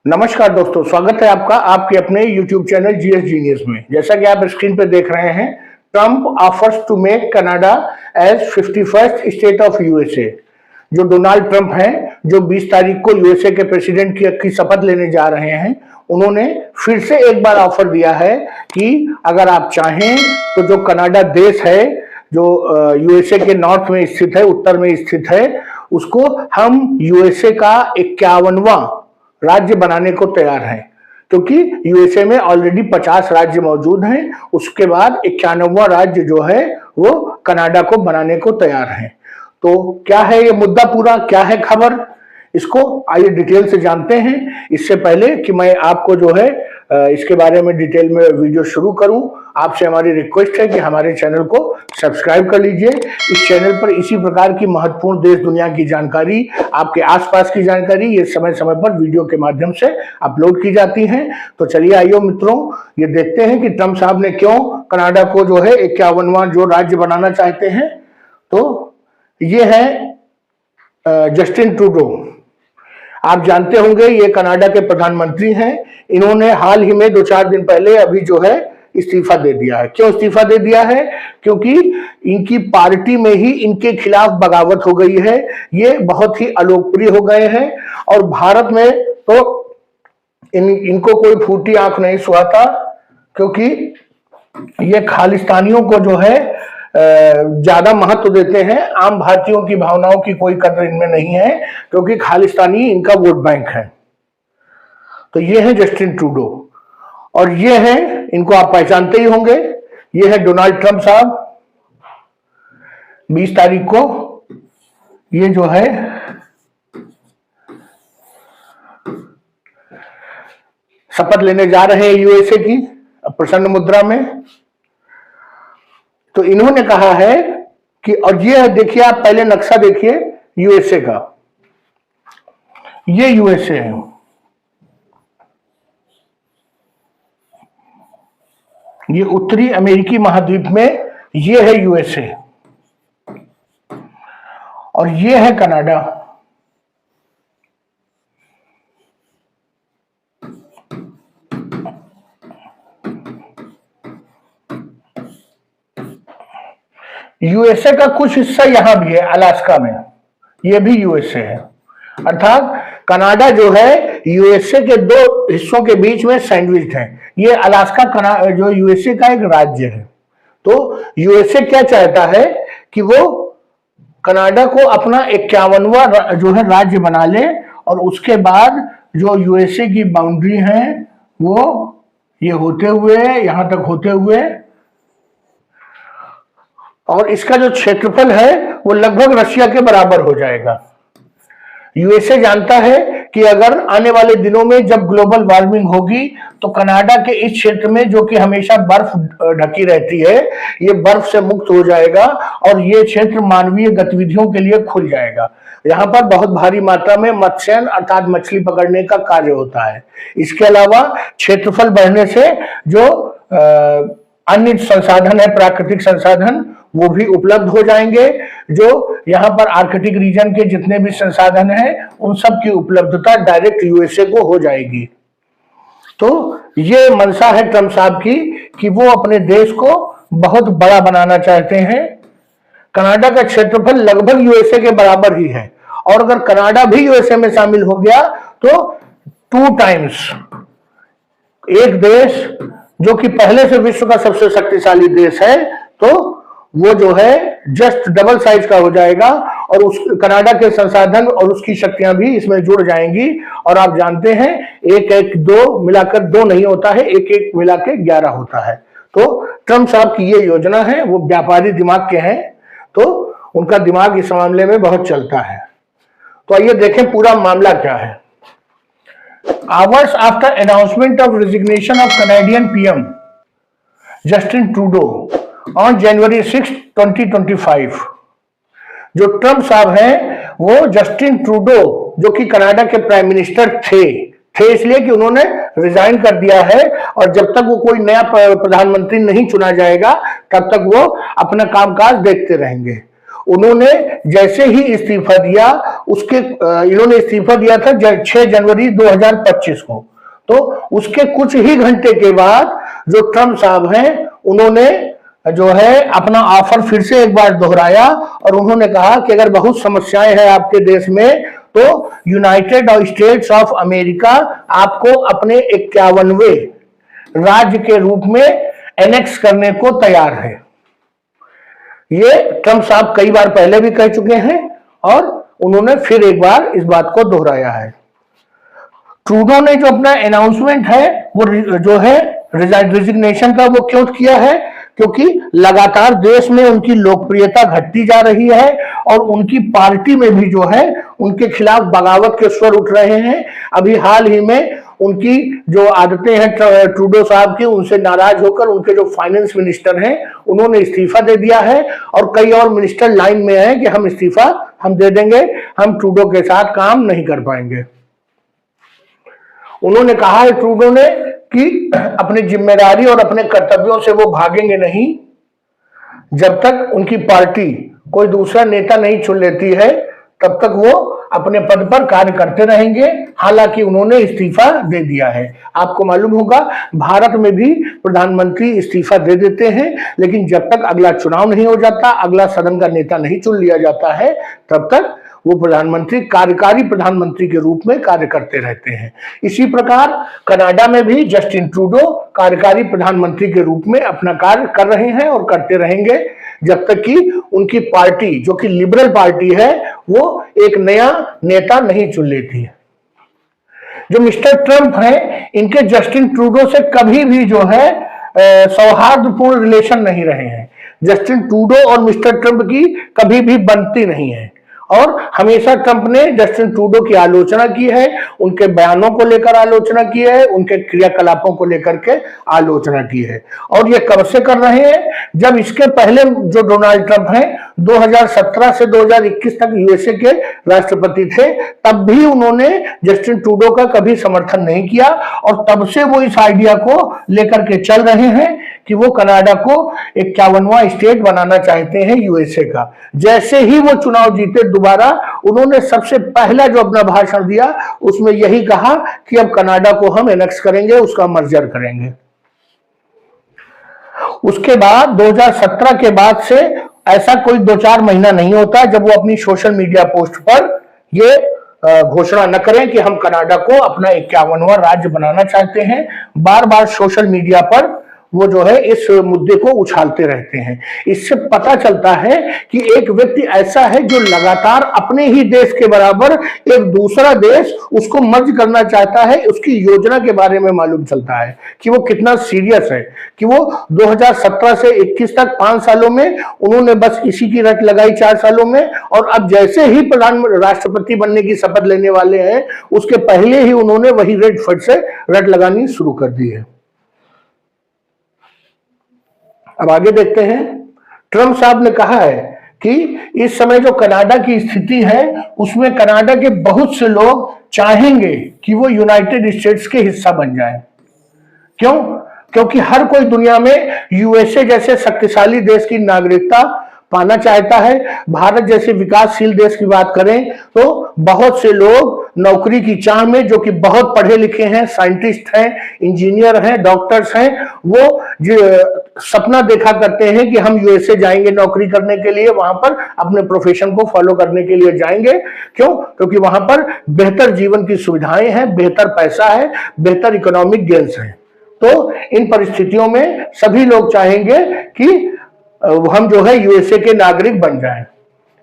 नमस्कार दोस्तों, स्वागत है आपका आपके अपने YouTube चैनल जीएस जीनियस में। जैसा कि आप स्क्रीन पर देख रहे हैं, Trump offers to make Canada as 51st state of USA. जो डोनाल्ड ट्रंप हैं, जो 20 तारीख को यूएसए के प्रेसिडेंट की शपथ लेने जा रहे हैं, उन्होंने फिर से एक बार ऑफर दिया है कि अगर आप चाहें तो जो कनाडा देश है, जो यूएसए के नॉर्थ में स्थित है, उत्तर में स्थित है, उसको हम यूएसए का 51वां राज्य बनाने को तैयार हैं। क्योंकि यूएसए में ऑलरेडी 50 राज्य मौजूद हैं, उसके बाद 91वां राज्य जो है वो कनाडा को बनाने को तैयार हैं। तो क्या है ये मुद्दा, पूरा क्या है खबर, इसको आइए डिटेल से जानते हैं। इससे पहले कि मैं आपको जो है इसके बारे में डिटेल में वीडियो शुरू करूं, आपसे हमारी रिक्वेस्ट है कि हमारे चैनल को सब्सक्राइब कर लीजिए। इस चैनल पर इसी प्रकार की महत्वपूर्ण देश दुनिया की जानकारी, आपके आसपास की जानकारी, ये समय समय पर वीडियो के माध्यम से अपलोड की जाती है। तो चलिए आइए मित्रों, ये देखते हैं कि ट्रंप साहब ने क्यों कनाडा को जो है 51वां जो राज्य बनाना चाहते हैं। तो ये है जस्टिन ट्रूडो। आप जानते होंगे ये कनाडा के प्रधानमंत्री हैं। इन्होंने हाल ही में 2-4 दिन पहले अभी जो है इस्तीफा दे दिया है। क्यों इस्तीफा दे दिया है? क्योंकि इनकी पार्टी में ही इनके खिलाफ बगावत हो गई है। ये बहुत ही अलोकप्रिय हो गए हैं और भारत में तो इनको कोई फूटी आंख नहीं सुहाता, क्योंकि ये खालिस्तानियों को जो है ज्यादा महत्व देते हैं। आम भारतीयों की भावनाओं की कोई कदर इनमें नहीं है, क्योंकि खालिस्तानी इनका वोट बैंक है। तो ये है जस्टिन ट्रूडो और ये है, इनको आप पहचानते ही होंगे, ये है डोनाल्ड ट्रंप साहब। 20 तारीख को ये जो है शपथ लेने जा रहे हैं यूएसए की प्रसन्न मुद्रा में। तो इन्होंने कहा है कि, और ये देखिए, आप पहले नक्शा देखिए यूएसए का, ये यूएसए है। ये उत्तरी अमेरिकी महाद्वीप में ये है यूएसए और ये है कनाडा। यूएसए का कुछ हिस्सा यहां भी है, अलास्का में, ये भी यूएसए है। अर्थात कनाडा जो है यूएसए के 2 हिस्सों के बीच में सैंडविच है। ये अलास्का जो यूएसए का एक राज्य है। तो यूएसए क्या चाहता है कि वो कनाडा को अपना 51वां जो है राज्य बना ले और उसके बाद जो यूएसए की बाउंड्री है वो ये होते हुए, यहां तक होते हुए, और इसका जो क्षेत्रफल है वो लगभग रशिया के बराबर हो जाएगा। यूएसए जानता है कि अगर आने वाले दिनों में जब ग्लोबल वार्मिंग होगी तो कनाडा के इस क्षेत्र में, जो कि हमेशा बर्फ ढकी रहती है, ये बर्फ से मुक्त हो जाएगा और ये क्षेत्र मानवीय गतिविधियों के लिए खुल जाएगा। यहाँ पर बहुत भारी मात्रा में मत्स्यन अर्थात मछली पकड़ने का कार्य होता है। इसके अलावा क्षेत्रफल बढ़ने से जो अन्य संसाधन है, प्राकृतिक संसाधन, वो भी उपलब्ध हो जाएंगे। जो यहाँ पर आर्कटिक रीजन के जितने भी संसाधन हैं, उन सब की उपलब्धता डायरेक्ट यूएसए को हो जाएगी। तो ये मंशा है ट्रंप साहब की कि वो अपने देश को बहुत बड़ा बनाना चाहते हैं। कनाडा का क्षेत्रफल लगभग यूएसए के बराबर ही है और अगर कनाडा भी यूएसए में शामिल हो गया तो 2 टाइम्स एक देश जो कि पहले से विश्व का सबसे शक्तिशाली देश है, तो वो जो है जस्ट डबल साइज का हो जाएगा और उस कनाडा के संसाधन और उसकी शक्तियां भी इसमें जुड़ जाएंगी। और आप जानते हैं 1-1-2 मिलाकर 2 नहीं होता है, 1-1 मिलाकर 11 होता है। तो ट्रंप साहब की ये योजना है, वो व्यापारी दिमाग के हैं, तो उनका दिमाग इस मामले में बहुत चलता है। तो आइए देखें पूरा मामला क्या है। Hours after announcement of resignation of Canadian PM Justin Trudeau on January 6, 2025, जो ट्रंप साहब हैं वो जस्टिन ट्रूडो, जो कि कनाडा के प्राइम मिनिस्टर थे इसलिए कि उन्होंने रिजाइन कर दिया है और जब तक वो कोई नया प्रधानमंत्री नहीं चुना जाएगा तब तक वो अपना कामकाज देखते रहेंगे। उन्होंने जैसे ही इस्तीफा दिया, उसके इन्होंने इस्तीफा दिया था 6 जनवरी 2025 को। तो उसके कुछ ही घंटे के बाद जो ट्रम्प साहब हैं, उन्होंने जो है अपना ऑफर फिर से एक बार दोहराया और उन्होंने कहा कि अगर बहुत समस्याएं हैं आपके देश में, तो यूनाइटेड स्टेट्स ऑफ अमेरिका आपको अपने 51वें राज्य के रूप में एनेक्स करने को तैयार है। ये ट्रम्प साहब कई बार पहले भी कह चुके हैं और उन्होंने फिर एक बार इस बात को दोहराया है। ट्रूडो ने जो अपना अनाउंसमेंट है वो जो है रिजिग्नेशन का, वो क्यों किया है? क्योंकि लगातार देश में उनकी लोकप्रियता घटती जा रही है और उनकी पार्टी में भी जो है उनके खिलाफ बगावत के स्वर उठ रहे हैं। अभी हाल ही में उनकी जो आदतें हैं ट्रूडो साहब की, उनसे नाराज होकर उनके जो फाइनेंस मिनिस्टर हैं उन्होंने इस्तीफा दे दिया है और कई और मिनिस्टर लाइन में हैं कि हम इस्तीफा दे देंगे, हम ट्रूडो के साथ काम नहीं कर पाएंगे। उन्होंने कहा है ट्रूडो ने कि अपनी जिम्मेदारी और अपने कर्तव्यों से वो भागेंगे नहीं जब तक उनकी पार्टी कोई दूसरा नेता नहीं चुन लेती है, तब तक वो अपने पद पर कार्य करते रहेंगे। हालांकि उन्होंने इस्तीफा दे दिया है। आपको मालूम होगा भारत में भी प्रधानमंत्री इस्तीफा दे देते हैं, लेकिन जब तक अगला चुनाव नहीं हो जाता, अगला सदन का नेता नहीं चुन लिया जाता है, तब तक वो प्रधानमंत्री कार्यकारी प्रधानमंत्री के रूप में कार्य करते रहते हैं। इसी प्रकार कनाडा में भी जस्टिन ट्रूडो कार्यकारी प्रधानमंत्री के रूप में अपना कार्य कर रहे हैं और करते रहेंगे जब तक कि उनकी पार्टी, जो कि लिबरल पार्टी है, वो एक नया नेता नहीं चुन लेती है। जो मिस्टर ट्रंप हैं, इनके जस्टिन ट्रूडो से कभी भी जो है सौहार्दपूर्ण रिलेशन नहीं रहे हैं। जस्टिन ट्रूडो और मिस्टर ट्रंप की कभी भी बनती नहीं है और हमेशा ट्रंप ने जस्टिन ट्रूडो की आलोचना की है, उनके बयानों को लेकर आलोचना की है, उनके क्रियाकलापों को लेकर के आलोचना की है। और ये कब से कर रहे हैं? जब इसके पहले जो डोनाल्ड ट्रंप हैं 2017 से 2021 तक यूएसए के राष्ट्रपति थे, तब भी उन्होंने जस्टिन ट्रूडो का कभी समर्थन नहीं किया और तब से वो इस आइडिया को लेकर के चल रहे हैं कि वो कनाडा को 51वां स्टेट बनाना चाहते हैं यूएसए का। जैसे ही वो चुनाव जीते दोबारा, उन्होंने सबसे पहला जो अपना भाषण दिया उसमें यही कहा कि अब कनाडा को हम एनेक्स करेंगे, उसका मर्जर करेंगे। उसके बाद 2017 के बाद से ऐसा कोई 2-4 महीना नहीं होता जब वो अपनी सोशल मीडिया पोस्ट पर ये घोषणा न करें कि हम कनाडा को अपना 51वां राज्य बनाना चाहते हैं। बार बार सोशल मीडिया पर वो जो है इस मुद्दे को उछालते रहते हैं। इससे पता चलता है कि एक व्यक्ति ऐसा है जो लगातार अपने ही देश के बराबर एक दूसरा देश उसको मर्ज करना चाहता है। उसकी योजना के बारे में मालूम चलता है कि वो कितना सीरियस है, कि वो 2017 से 21 तक 5 सालों में उन्होंने बस इसी की रट लगाई 4 सालों में, और अब जैसे ही राष्ट्रपति बनने की शपथ लेने वाले हैं उसके पहले ही उन्होंने वही रेड फट से रट लगानी शुरू कर दी है। अब आगे देखते हैं। ट्रंप साहब ने कहा है कि इस समय जो कनाडा की स्थिति है उसमें कनाडा के बहुत से लोग चाहेंगे कि वो यूनाइटेड स्टेट्स के हिस्सा बन जाएं। क्यों? क्योंकि हर कोई दुनिया में यूएसए जैसे शक्तिशाली देश की नागरिकता पाना चाहता है। भारत जैसे विकासशील देश की बात करें तो बहुत से लोग नौकरी की चाह में, जो कि बहुत पढ़े लिखे हैं, साइंटिस्ट हैं, इंजीनियर हैं, डॉक्टर्स हैं, वो सपना देखा करते हैं कि हम यूएसए जाएंगे नौकरी करने के लिए, वहां पर अपने प्रोफेशन को फॉलो करने के लिए जाएंगे। क्यों? क्योंकि वहां पर बेहतर जीवन की सुविधाएं हैं, बेहतर पैसा है, बेहतर इकोनॉमिक गेन्स हैं। तो इन परिस्थितियों में सभी लोग चाहेंगे कि हम जो है यूएसए के नागरिक बन जाएं।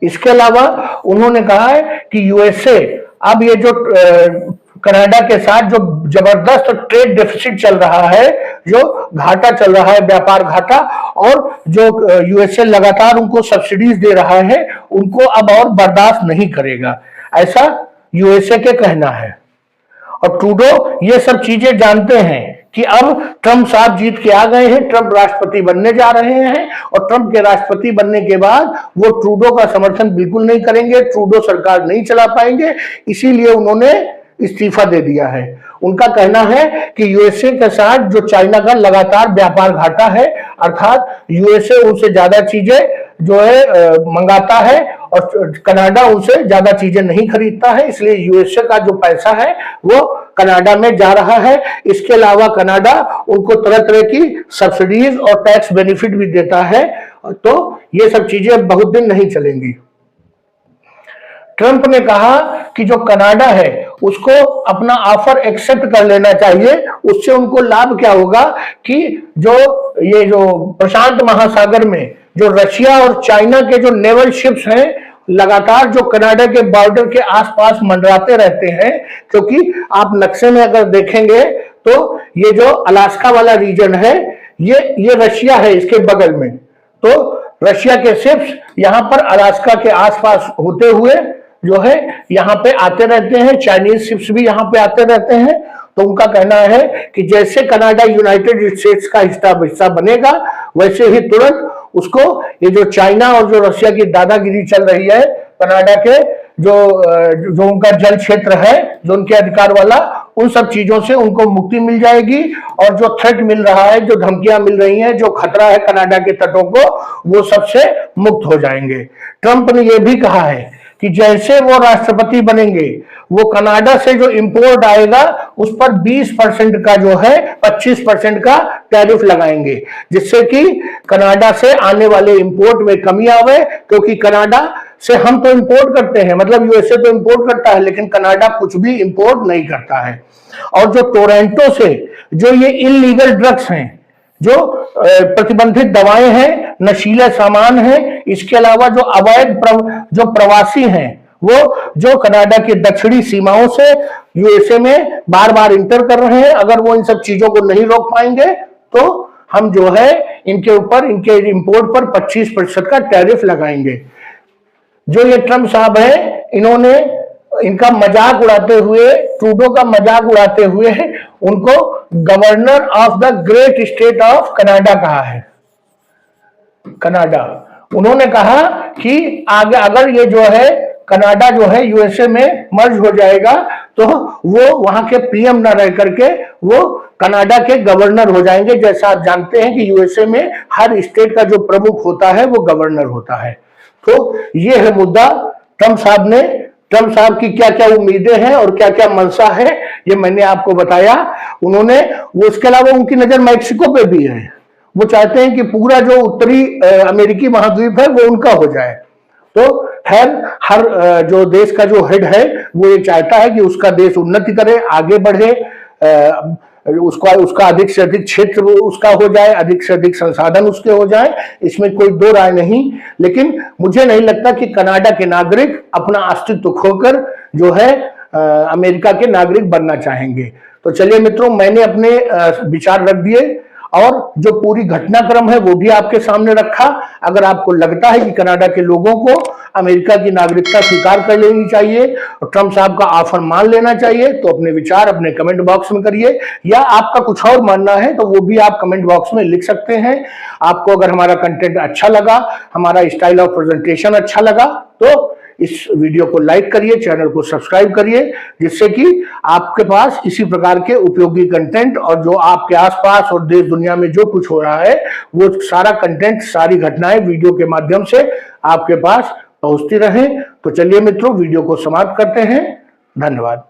इसके अलावा उन्होंने कहा है कि यूएसए अब ये जो कनाडा के साथ जो जबरदस्त ट्रेड डेफिसिट चल रहा है, जो घाटा चल रहा है, व्यापार घाटा, और जो यूएसए लगातार उनको सब्सिडीज दे रहा है, उनको अब और बर्दाश्त नहीं करेगा, ऐसा यूएसए के कहना है। और ट्रूडो ये सब चीजें जानते हैं कि अब ट्रंप साहब जीत के आ गए हैं, ट्रंप राष्ट्रपति बनने जा रहे हैं, और ट्रंप के राष्ट्रपति बनने के बाद वो ट्रूडो का समर्थन बिल्कुल नहीं करेंगे, ट्रूडो सरकार नहीं चला पाएंगे, इसीलिए उन्होंने इस्तीफा दे दिया है। उनका कहना है कि यूएसए के साथ जो चाइना का लगातार व्यापार घाटा है, अर्थात यूएसए उनसे ज्यादा चीजें जो है मंगाता है और कनाडा उनसे ज्यादा चीजें नहीं खरीदता है, इसलिए यूएसए का जो पैसा है वो कनाडा में जा रहा है। इसके अलावा कनाडा उनको तरह तरह की सब्सिडीज और टैक्स बेनिफिट भी देता है, तो ये सब चीजें बहुत दिन नहीं चलेंगी। ट्रंप ने कहा कि जो कनाडा है उसको अपना ऑफर एक्सेप्ट कर लेना चाहिए। उससे उनको लाभ क्या होगा कि जो प्रशांत महासागर में जो रशिया और चाइना के जो नेवल शिप्स हैं लगातार जो कनाडा के बॉर्डर के आसपास मंडराते रहते हैं, क्योंकि आप नक्शे में अगर देखेंगे तो ये जो अलास्का वाला रीजन है ये रशिया है, इसके बगल में। तो रशिया के शिप्स यहाँ पर अलास्का के आसपास होते हुए जो है यहाँ पे आते रहते हैं, चाइनीज शिप्स भी यहाँ पे आते रहते हैं। तो उनका कहना है कि जैसे कनाडा यूनाइटेड स्टेट्स का हिस्सा बनेगा वैसे ही तुरंत उसको ये जो चाइना और जो रशिया की दादागिरी चल रही है कनाडा के जो उनका जल क्षेत्र है जो उनके अधिकार वाला, उन सब चीजों से उनको मुक्ति मिल जाएगी और जो थ्रेट मिल रहा है, जो धमकियां मिल रही हैं, जो खतरा है कनाडा के तटों को, वो सबसे मुक्त हो जाएंगे। ट्रंप ने यह भी कहा है कि जैसे वो राष्ट्रपति बनेंगे वो कनाडा से जो इंपोर्ट आएगा उस पर 20% का जो है 25% का टैरिफ लगाएंगे, जिससे कि कनाडा से आने वाले इंपोर्ट में कमी आवे। क्योंकि कनाडा से हम तो इंपोर्ट करते हैं, मतलब यूएसए तो इंपोर्ट करता है, लेकिन कनाडा कुछ भी इंपोर्ट नहीं करता है। और जो टोरंटो से जो ये इलीगल ड्रग्स हैं, जो प्रतिबंधित दवाएं हैं, नशीला सामान है, इसके अलावा जो अवैध जो प्रवासी हैं वो जो कनाडा की दक्षिणी सीमाओं से यूएसए में बार बार इंटर कर रहे हैं, अगर वो इन सब चीजों को नहीं रोक पाएंगे तो हम जो है इनके ऊपर, इनके इंपोर्ट पर 25% का टैरिफ लगाएंगे। जो ये ट्रंप साहब है, इन्होंने इनका मजाक उड़ाते हुए, ट्रूडो का मजाक उड़ाते हुए उनको governor of the great state of Canada कहा है। कनाडा, उन्होंने कहा कि आगे अगर ये जो है कनाडा जो है यूएसए में मर्ज हो जाएगा तो वो वहां के पीएम न रह करके वो कनाडा के गवर्नर हो जाएंगे। जैसा आप जानते हैं कि यूएसए में हर स्टेट का जो प्रमुख होता है वो गवर्नर होता है। तो ये है मुद्दा। ट्रंप साहब की क्या क्या उम्मीदें हैं और क्या क्या मंशा है, ये मैंने आपको बताया। उन्होंने वो, इसके अलावा उनकी नजर मैक्सिको पे भी है। वो चाहते हैं कि पूरा जो उत्तरी अमेरिकी महाद्वीप है वो उनका हो जाए। तो हर जो देश का जो हेड है वो ये चाहता है कि उसका देश उन्नति करे, आगे बढ़े, उसका अधिक से अधिक क्षेत्र उसका हो जाए, अधिक से अधिक संसाधन उसके हो जाए, इसमें कोई दो राय नहीं। लेकिन मुझे नहीं लगता कि कनाडा के नागरिक अपना अस्तित्व खोकर जो है अमेरिका के नागरिक बनना चाहेंगे। तो चलिए मित्रों, मैंने अपने विचार रख दिए और जो पूरी घटनाक्रम है वो भी आपके सामने रखा। अगर आपको लगता है कि कनाडा के लोगों को अमेरिका की नागरिकता स्वीकार कर लेनी चाहिए और ट्रंप साहब का ऑफर मान लेना चाहिए, तो अपने विचार अपने कमेंट बॉक्स में करिए, या आपका कुछ और मानना है तो वो भी आप कमेंट बॉक्स में लिख सकते हैं। आपको अगर हमारा कंटेंट अच्छा लगा, हमारा स्टाइल ऑफ प्रेजेंटेशन अच्छा लगा, तो इस वीडियो को लाइक करिए, चैनल को सब्सक्राइब करिए, जिससे कि आपके पास इसी प्रकार के उपयोगी कंटेंट और जो आपके आसपास और देश दुनिया में जो कुछ हो रहा है वो सारा कंटेंट, सारी घटनाएं वीडियो के माध्यम से आपके पास पहुंचती रहें। तो चलिए मित्रों, वीडियो को समाप्त करते हैं। धन्यवाद।